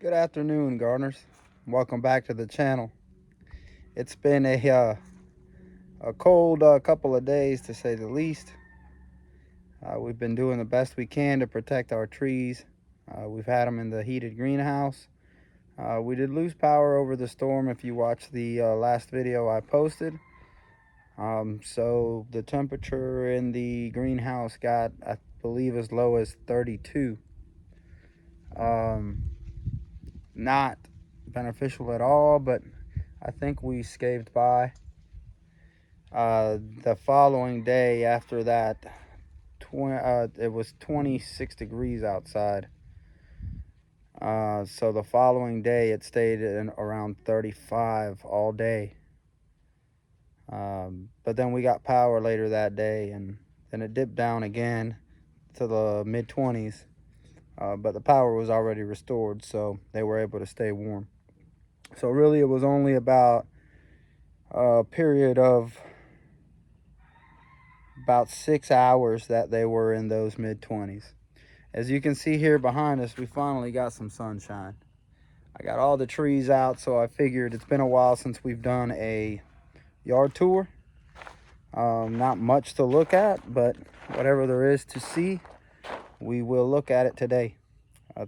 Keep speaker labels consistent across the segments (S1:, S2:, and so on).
S1: Good afternoon, gardeners. Welcome back to the channel. It's been a cold couple of days, to say the least. We've been doing the best we can to protect our trees. We've had them in the heated greenhouse. We did lose power over the storm if you watched the last video I posted. So the temperature in the greenhouse got, I believe, as low as 32. Not beneficial at all, but I think we scaped by. The following day after that, it was 26 degrees outside. So the following day, it stayed in around 35 all day. But then we got power later that day, and then it dipped down again to the mid 20s. But the power was already restored, so they were able to stay warm. So really, it was only about a period of about 6 hours that they were in those mid 20s. As you can see here behind us, we finally got some sunshine. I got all the trees out, so I figured it's been a while since we've done a yard tour. Not much to look at, but whatever there is to see, we will look at it today.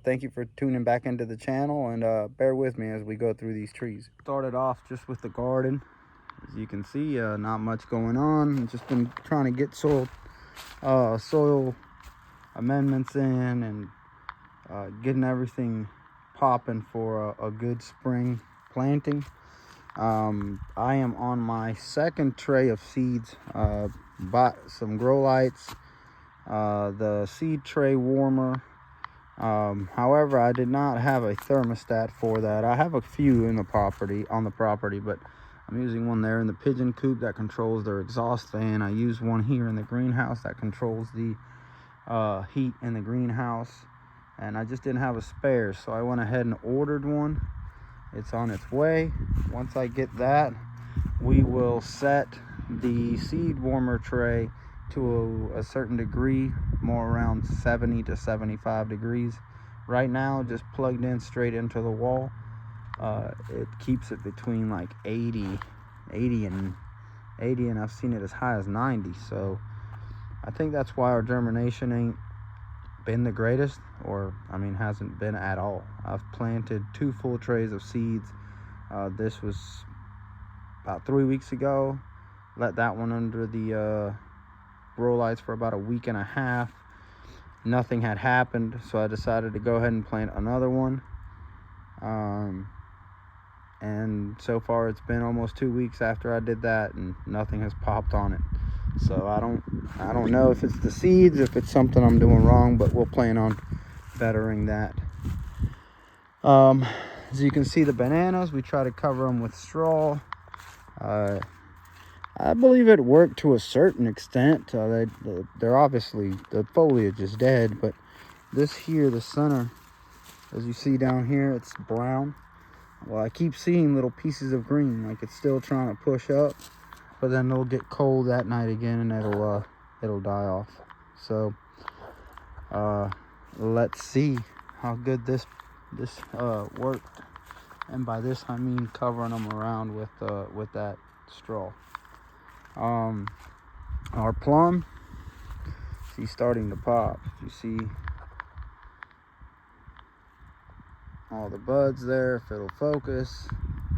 S1: Thank you for tuning back into the channel, and bear with me as we go through these trees. Started off just with the garden. As you can see, not much going on. Just been trying to get soil amendments in and getting everything popping for a good spring planting. I am on my second tray of seeds. Bought some grow lights, the seed tray warmer. However, I did not have a thermostat for that. I have a few in the property, but I'm using one there in the pigeon coop that controls their exhaust fan. I use one here in the greenhouse that controls the heat in the greenhouse, and I just didn't have a spare, so I went ahead and ordered one. It's on its way. Once I get that, we will set the seed warmer tray to a certain degree, more around 70 to 75 degrees. Right now, just plugged in straight into the wall. It keeps it between like 80 and I've seen it as high as 90. So I think that's why our germination ain't been the greatest, or I mean hasn't been at all. I've planted 2 full trays of seeds. This was about 3 weeks ago. Let that one under the grow lights for about a week and a half. Nothing had happened, so I decided to go ahead and plant another one. And so far it's been almost 2 weeks after I did that, and nothing has popped on it. So I don't know if it's the seeds, if it's something I'm doing wrong, but we'll plan on bettering that. As you can see, the bananas, we try to cover them with straw. I believe it worked to a certain extent. They're obviously, the foliage is dead, but this here, the center, as you see down here, it's brown. Well, I keep seeing little pieces of green, like it's still trying to push up, but then it'll get cold that night again, and it'll die off. So let's see how good this worked. And by this I mean covering them around with that straw. Our plum, she's starting to pop. You see all the buds there. If it'll focus,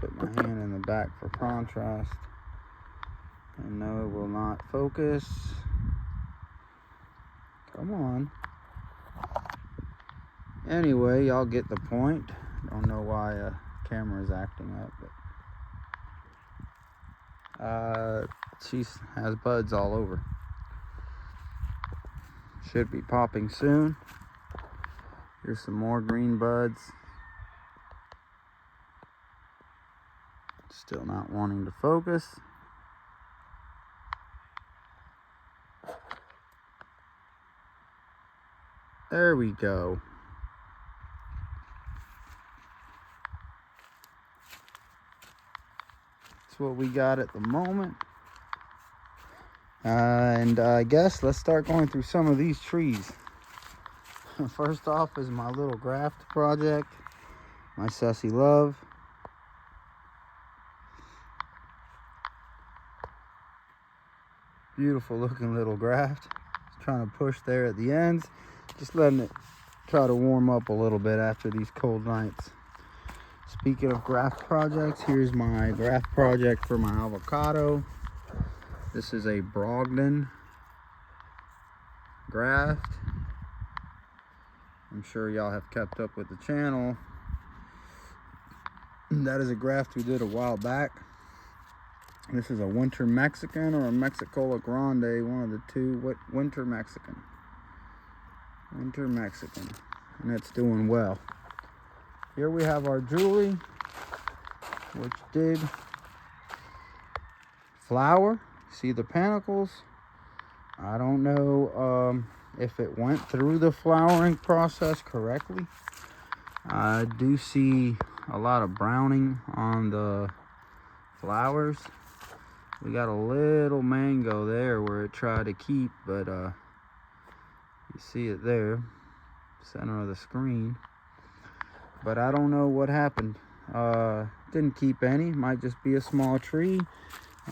S1: put my hand in the back for contrast. And no, it will not focus. Come on. Anyway, y'all get the point. Don't know why camera is acting up, but she has buds all over. Should be popping soon. Here's some more green buds. Still not wanting to focus. There we go. That's what we got at the moment. And I guess let's start going through some of these trees. First off is my little graft project. my Sussy Love. Beautiful looking little graft. Just trying to push there at the ends. Just letting it try to warm up a little bit after these cold nights. Speaking of graft projects, here's my graft project for my avocado. This is a Brogden graft. I'm sure y'all have kept up with the channel. That is a graft we did a while back. This is a Winter Mexican or a Mexicola Grande, one of the two. Winter Mexican. Winter Mexican. And it's doing well. Here we have our Julie, which did flower. See the panicles? I don't know if it went through the flowering process correctly. I do see a lot of browning on the flowers. We got a little mango there where it tried to keep, but you see it there, center of the screen. But I don't know what happened. Didn't keep any. Might just be a small tree.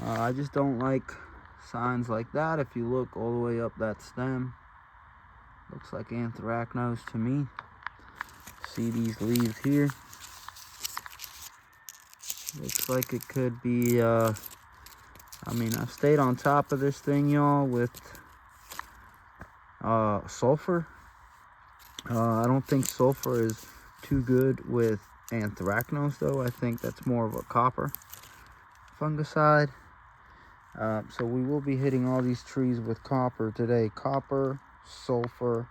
S1: I just don't like signs like that. If you look all the way up that stem, looks like anthracnose to me. See these leaves here? Looks like it could be I mean, I've stayed on top of this thing, y'all, with sulfur. I don't think sulfur is too good with anthracnose, though. I think that's more of a copper fungicide. So we will be hitting all these trees with copper today. Copper, sulfur,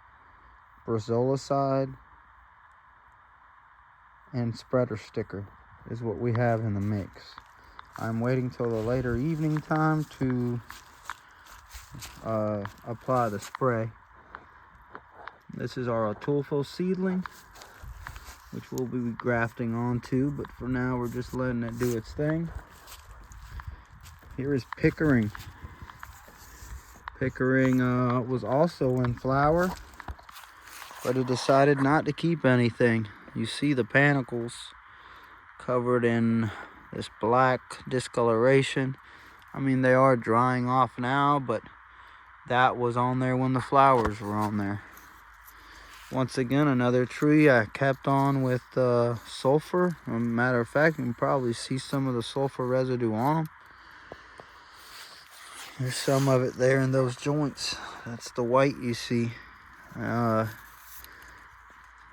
S1: brazolocide, and spreader sticker is what we have in the mix. I'm waiting till the later evening time to apply the spray. This is our Atulfo seedling, which we'll be grafting onto, but for now we're just letting it do its thing. Here is Pickering. Pickering was also in flower, but it decided not to keep anything. You see the panicles covered in this black discoloration. I mean, they are drying off now, but that was on there when the flowers were on there. Once again, another tree I kept on with sulfur. As a matter of fact, you can probably see some of the sulfur residue on them. There's some of it there in those joints. That's the white you see.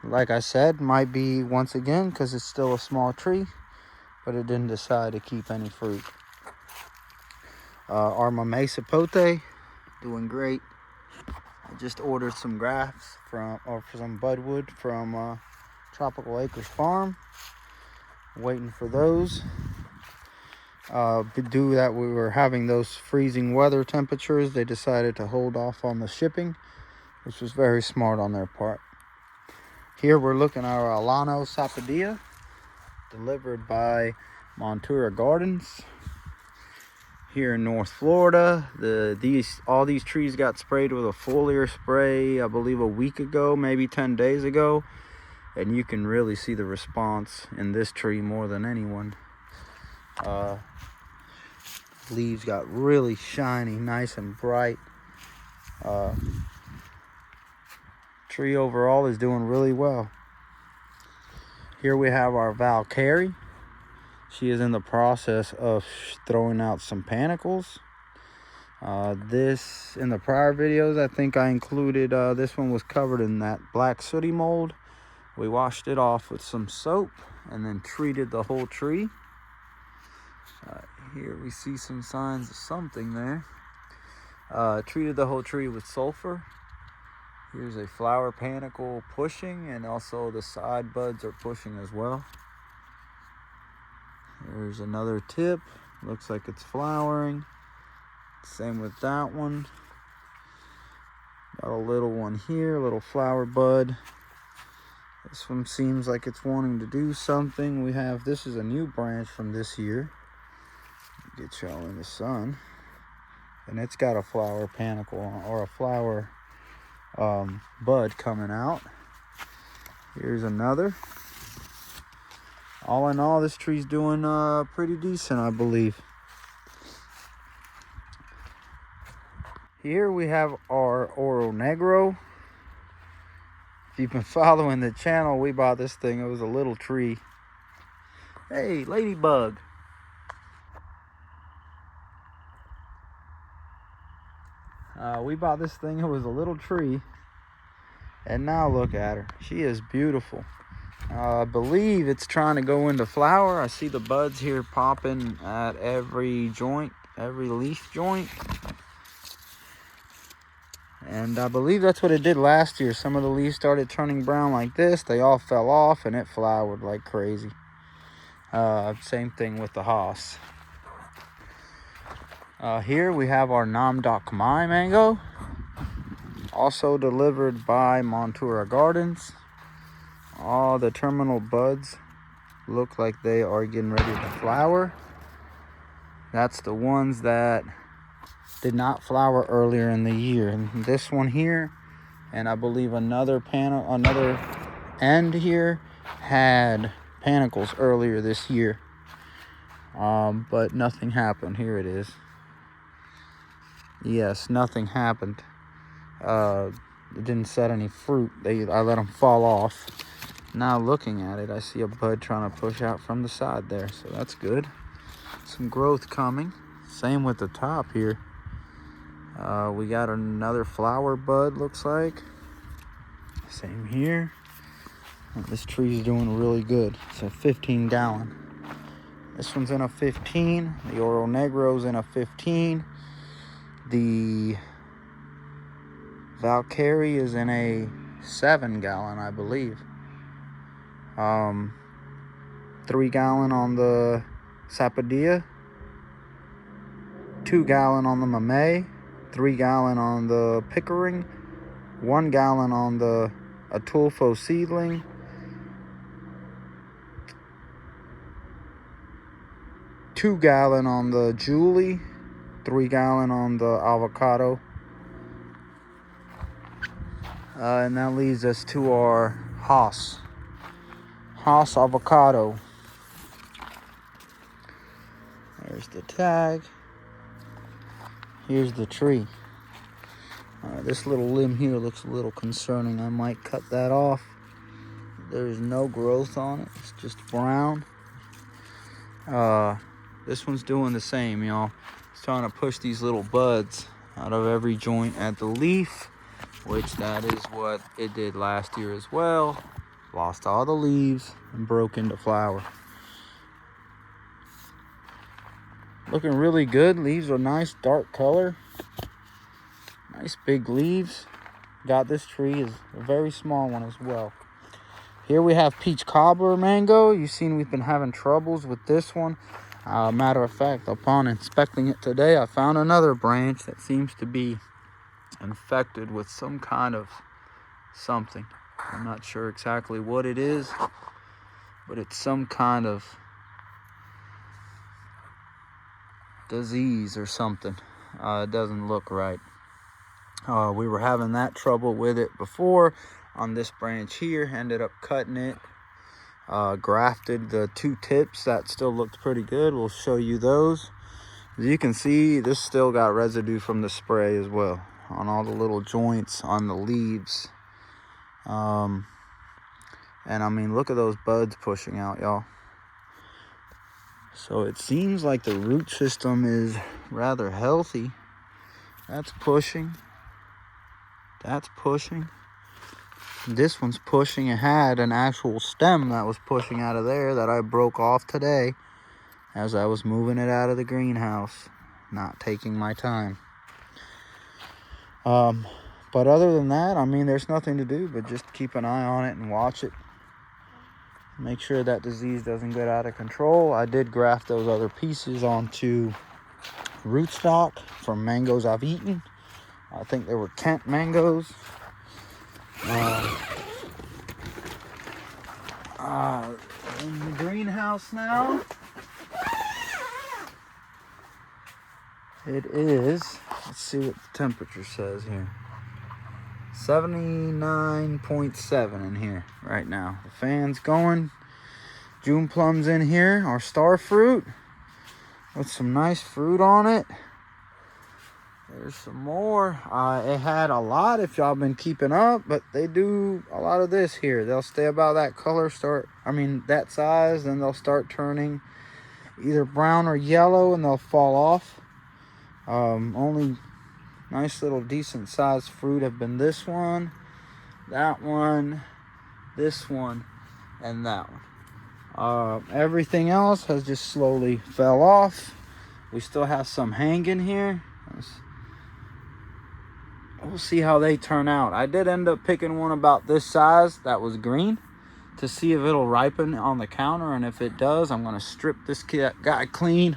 S1: Like I said, might be once again because it's still a small tree, but it didn't decide to keep any fruit. Our Mamey Sapote, doing great. I just ordered some grafts for some budwood from Tropical Acres Farm. Waiting for those. Due that we were having those freezing weather temperatures, they decided to hold off on the shipping, which was very smart on their part. Here we're looking at our Alano Sapodilla, delivered by Montura Gardens here in North Florida. All these trees got sprayed with a foliar spray, I believe a week ago, maybe 10 days ago, and you can really see the response in this tree more than anyone. Leaves got really shiny, nice and bright. Tree overall is doing really well. Here we have our Valkyrie. She is in the process of throwing out some panicles. This, in the prior videos, I think I included, this one was covered in that black sooty mold. We washed it off with some soap and then treated the whole tree. Here we see some signs of something there. Treated the whole tree with sulfur. Here's a flower panicle pushing, and also the side buds are pushing as well. Here's another tip. Looks like it's flowering. Same with that one. Got a little one here, a little flower bud. This one seems like it's wanting to do something. This is a new branch from this year. Get y'all in the sun. And it's got a flower panicle or a flower bud coming out. Here's another. all in all, this tree's doing pretty decent, I believe. Here we have our Oro Negro. If you've been following the channel, we bought this thing. It was a little tree. Hey, ladybug. We bought this thing. It was a little tree. And now look at her. She is beautiful. I believe it's trying to go into flower. I see the buds here popping at every joint, every leaf joint. And I believe that's what it did last year. Some of the leaves started turning brown like this. They all fell off and it flowered like crazy. Same thing with the Hass. Here we have our Nam Doc Khmer mango. Also delivered by Montura Gardens. All the terminal buds look like they are getting ready to flower. That's the ones that did not flower earlier in the year. And this one here, and I believe another end here, had panicles earlier this year. But nothing happened. Here it is. Yes, nothing happened. It didn't set any fruit. I let them fall off. Now looking at it, I see a bud trying to push out from the side there, so that's good. Some growth coming. Same with the top here. We got another flower bud, looks like. Same here. This tree's doing really good. It's a 15 gallon. This one's in a 15. The Oro Negro's in a 15. The Valkyrie is in a 7 gallon, I believe. 3 gallon on the Sapodilla, 2 gallon on the Mamey, 3 gallon on the Pickering, 1 gallon on the Atulfo seedling, 2 gallon on the Julie, 3 gallon on the avocado. And that leads us to our Hass avocado. There's the tag. Here's the tree. This little limb here looks a little concerning. I might cut that off. There's no growth on it. It's just brown. This one's doing the same, y'all. It's trying to push these little buds out of every joint at the leaf, which that is what it did last year as well. Lost all the leaves and broke into flower. Looking really good. Leaves are nice dark color. Nice big leaves. This tree is a very small one as well. Here we have peach cobbler mango. You've seen we've been having troubles with this one. Matter of fact, upon inspecting it today, I found another branch that seems to be infected with some kind of something. I'm not sure exactly what it is, but it's some kind of disease or something. It doesn't look right. We were having that trouble with it before on this branch here. Ended up cutting it, grafted the 2 tips that still looked pretty good. We'll show you those. As you can see, this still got residue from the spray as well on all the little joints on the leaves. And I mean, look at those buds pushing out, y'all. So it seems like the root system is rather healthy. That's pushing. That's pushing. This one's pushing. It had an actual stem that was pushing out of there that I broke off today as I was moving it out of the greenhouse, not taking my time. But other than that, I mean, there's nothing to do but just keep an eye on it and watch it. Make sure that disease doesn't get out of control. I did graft those other pieces onto rootstock from mangoes I've eaten. I think they were Kent mangoes. In the greenhouse now. It is, let's see what the temperature says here. 79.7 in here right now. The fan's going. June plums in here, our star fruit with some nice fruit on it. There's some more. It had a lot if y'all been keeping up, but they do a lot of this here. They'll stay about that color, that size, then they'll start turning either brown or yellow and they'll fall off. Only nice little decent sized fruit have been this one, that one, this one, and that one. Everything else has just slowly fell off. We still have some hanging here. We'll see how they turn out. I did end up picking one about this size that was green to see if it'll ripen on the counter, and if it does, I'm going to strip this guy clean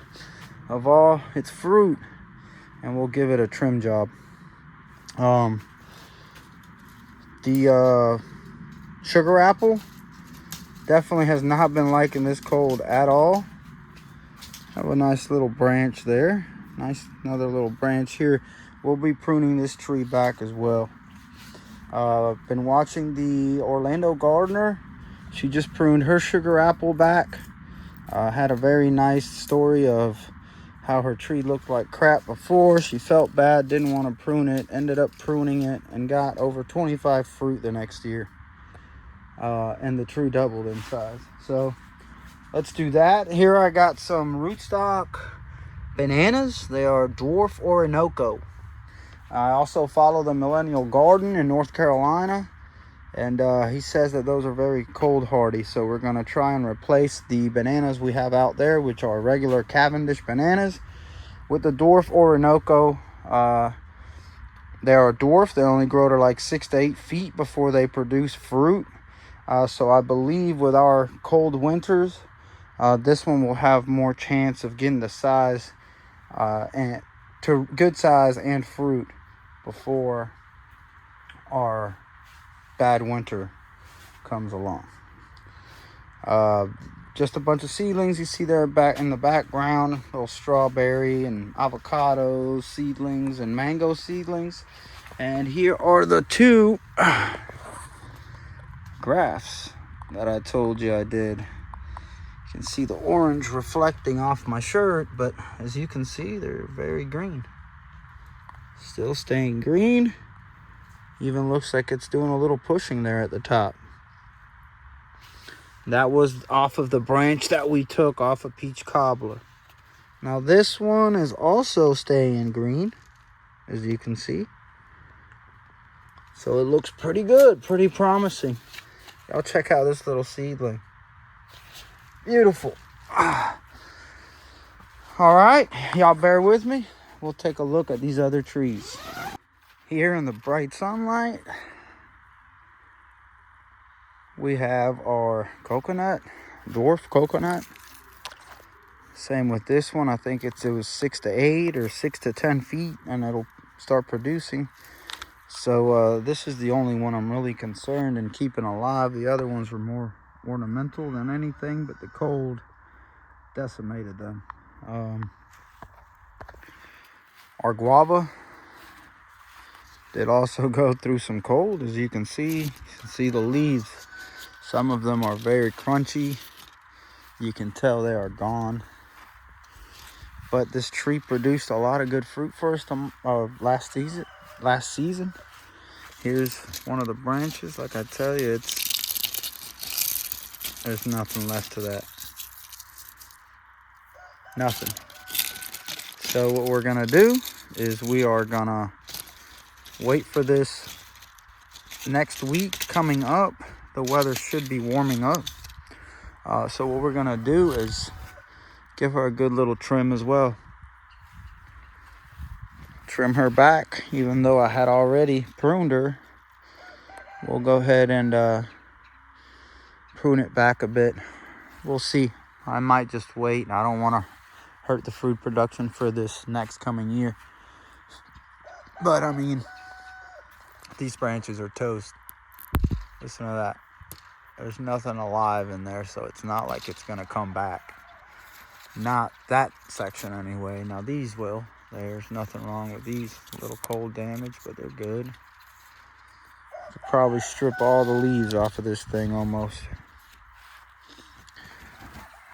S1: of all its fruit and we'll give it a trim job. The sugar apple definitely has not been liking this cold at all. Have a nice little branch there. Nice another little branch here. We'll be pruning this tree back as well. Been watching the Orlando gardener. She just pruned her sugar apple back. Had a very nice story of how her tree looked like crap before. She felt bad, didn't want to prune it, ended up pruning it, and got over 25 fruit the next year. And the tree doubled in size. So let's do that. Here I got some rootstock bananas. They are dwarf Orinoco. I also follow the Millennial Garden in North Carolina, and he says that those are very cold hardy. So we're going to try and replace the bananas we have out there, which are regular Cavendish bananas, with the dwarf Orinoco. They are dwarf. They only grow to like 6 to 8 feet before they produce fruit. So I believe with our cold winters, this one will have more chance of getting the size and to good size and fruit before our bad winter comes along. Just a bunch of seedlings you see there back in the background. Little strawberry and avocado seedlings and mango seedlings. And here are the two grafts that I told you I did. You can see the orange reflecting off my shirt, but as you can see, they're very green. Still staying green. Even looks like it's doing a little pushing there at the top. That was off of the branch that we took off of Peach Cobbler. Now this one is also staying green, as you can see. So it looks pretty good, pretty promising. Y'all check out this little seedling. Beautiful. All right, y'all bear with me. We'll take a look at these other trees. Here in the bright sunlight, we have our coconut, dwarf coconut. Same with this one. I think it was 6 to 8 or 6 to 10 feet, and it'll start producing. So this is the only one I'm really concerned in keeping alive. The other ones were more ornamental than anything, but the cold decimated them. Our guava did also go through some cold, as you can see. You can see the leaves. Some of them are very crunchy. You can tell they are gone. But this tree produced a lot of good fruit for us last season. Here's one of the branches. Like I tell you, there's nothing left to that. Nothing. So what we're gonna do is we are gonna wait for this next week coming up. The weather should be warming up. So what we're gonna do is give her a good little trim as well. Trim her back, even though I had already pruned her. We'll go ahead and prune it back a bit. We'll see. I might just wait. I don't want to hurt the fruit production for this next coming year. But I mean, these branches are toast. Listen to that. There's nothing alive in there, so it's not like it's gonna come back. Not that section anyway. Now these will. There's nothing wrong with these. A little cold damage, but they're good. Could probably strip all the leaves off of this thing almost.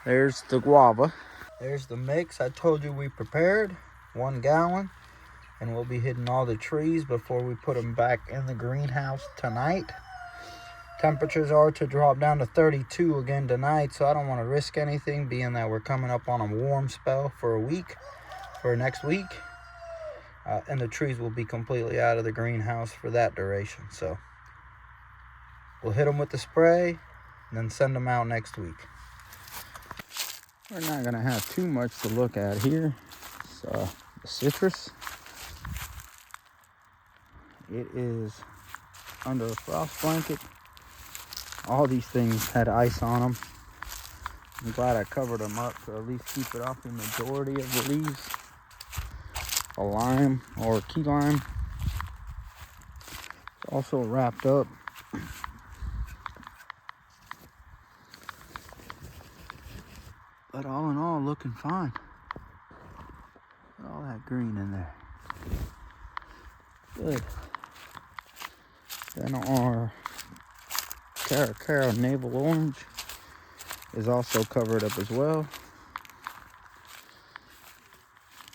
S1: There's the guava. There's the mix I told you we prepared, 1 gallon. And we'll be hitting all the trees before we put them back in the greenhouse tonight. Temperatures are to drop down to 32 again tonight, so I don't want to risk anything, being that we're coming up on a warm spell for a week, for next week. And the trees will be completely out of the greenhouse for that duration. So we'll hit them with the spray and then send them out next week. We're not going to have too much to look at here. So the citrus. It is under a frost blanket. All these things had ice on them. I'm glad I covered them up to at least keep it off the majority of the leaves. A lime or key lime. It's also wrapped up. But all in all, looking fine. All that green in there. Good. Then our Caracara navel orange is also covered up as well.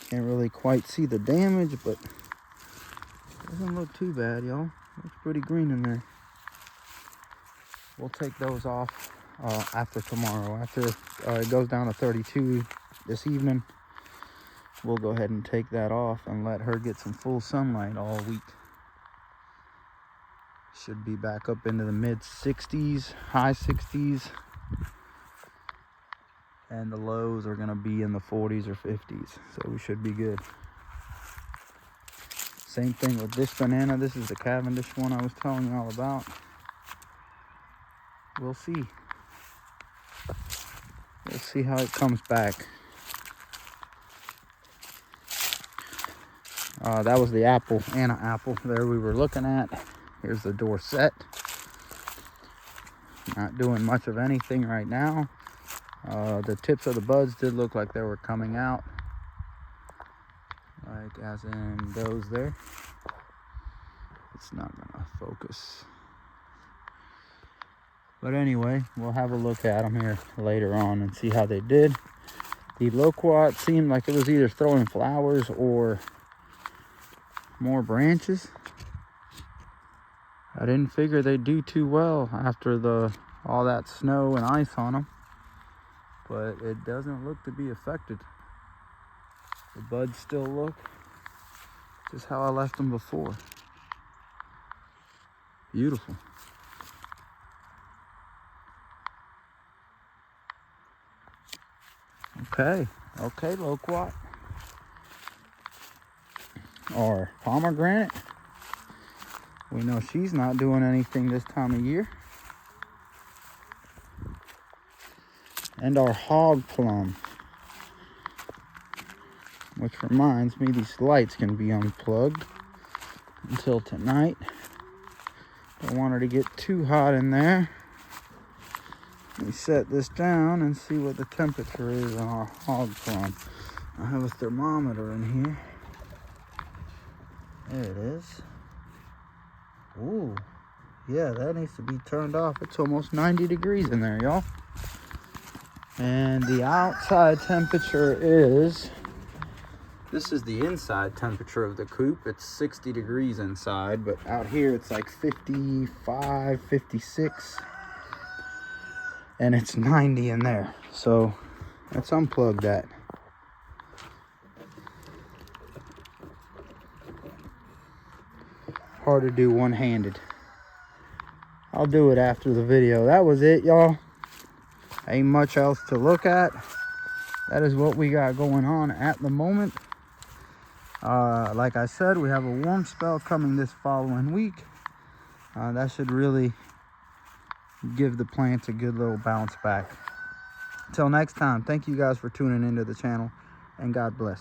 S1: Can't really quite see the damage, but doesn't look too bad, y'all. Looks pretty green in there. We'll take those off after tomorrow. After it goes down to 32 this evening, we'll go ahead and take that off and let her get some full sunlight all week. Should be back up into the mid 60s, high 60s. And the lows are going to be in the 40s or 50s. So we should be good. Same thing with this banana. This is the Cavendish one I was telling you all about. We'll see. We'll see how it comes back. That was the apple, Anna apple there we were looking at. Here's the Dorset. Not doing much of anything right now. The tips of the buds did look like they were coming out. Like as in those there. It's not gonna focus. But anyway, we'll have a look at them here later on and see how they did. The loquat seemed like it was either throwing flowers or more branches. I didn't figure they'd do too well after all that snow and ice on them, but it doesn't look to be affected. The buds still look just how I left them before. Beautiful. Okay, loquat. Or pomegranate. We know she's not doing anything this time of year. And our hog plum. Which reminds me, these lights can be unplugged until tonight. Don't want her to get too hot in there. Let me set this down and see what the temperature is on our hog plum. I have a thermometer in here. There it is. Ooh, yeah, that needs to be turned off. It's almost 90 degrees in there, y'all. And the outside temperature is, this is the inside temperature of the coop. It's 60 degrees inside, but out here it's like 55, 56. And it's 90 in there. So let's unplug that. Hard to do one-handed. I'll do it after the video. That was it, y'all. Ain't much else to look at. That is what we got going on at the moment. Like I said, we have a warm spell coming this following week. That should really give the plants a good little bounce back. Until next time, thank you guys for tuning into the channel, and God bless.